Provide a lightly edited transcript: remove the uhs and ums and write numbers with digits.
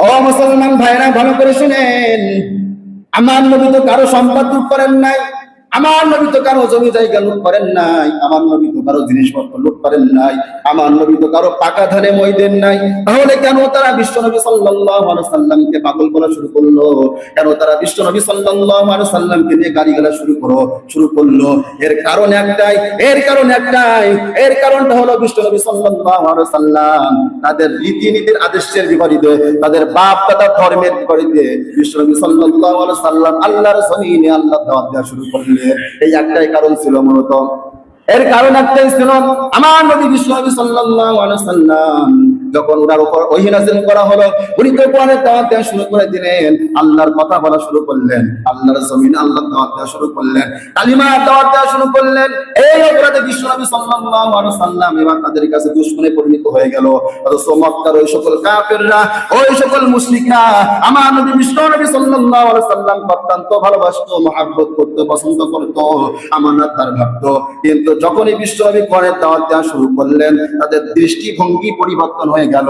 ও মুসলমান ভাইরা ভালো করে শুনেন, আমার নবী তো কারো সম্পদ লুট করেন নাই, আমার নবী তো কারো জমি জায়গা লুট করেন নাই, আমার নবী তো কারো জিনিসপত্র লুট করেন নাই, আমার নবী তো কারো পাকা ধানে মই দেন নাই। তাহলে কেন তারা বিশ্ব নবী সাল্লাল্লাহু আলাইহি সাল্লামকে পাগল বলা শুরু করলো? কেন তারা বিশ্ব নবী সাল্লাল্লাহু আলাইহি সাল্লামকে নিয়ে গালিগালাজ শুরু করলো? এর কারণ একটাই, এর কারণটা হলো বিশ্ব নবী সাল্লাল্লাহু আলাইহি সাল্লাম তাদের রীতিনীতির আদেশের বিপরীতে, তাদের বাপ দাদা ধর্মের বিপরীতে বিশ্ব নবী সাল্লাল্লাহু আলাইহি সাল্লাম আল্লাহর জমিনে আল্লাহ দাওয়াত দেওয়া শুরু করলেন। এই একটাই কারণ ছিল মূলত। এর কারণ একটাই ছিল, আমার নবী বিশ্ব নবী সাল্লাল্লাহু আলাইহি সাল্লাম যখন ওনার উপর ওহী নাযিল করা হলো, উনি তো কোরআনের দাওয়াত দেওয়া শুরু করে দিলেন, আল্লাহর কথা বলা শুরু করলেন, আল্লাহর জমিনে আল্লাহর দাওয়াত দেওয়া শুরু করলেন, কালিমার দাওয়াত দেওয়া শুরু করলেন। এই অপরাধে বিশ্ব নবী সাল্লাল্লাহু আলাইহি সাল্লাম এবার তাদের কাছে দুশমনে পরিণত হয়ে গেল। অথচ মক্কার ওই সকল কাফেররা, ওই সকল মুশরিকরা আমার নবী বিশ্ব নবী সাল্লাল্লাহু আলাইহি সাল্লামকে অত্যন্ত ভালোবাসতো, মহব্বত করতো, পছন্দ করতো, আমানতদার ভাবতো। কিন্তু যখনই বিশ্ব নবী কোরআনের দাওয়াত দেওয়া শুরু করলেন, তাদের দৃষ্টিভঙ্গি পরিবর্তন হয়ে গেল।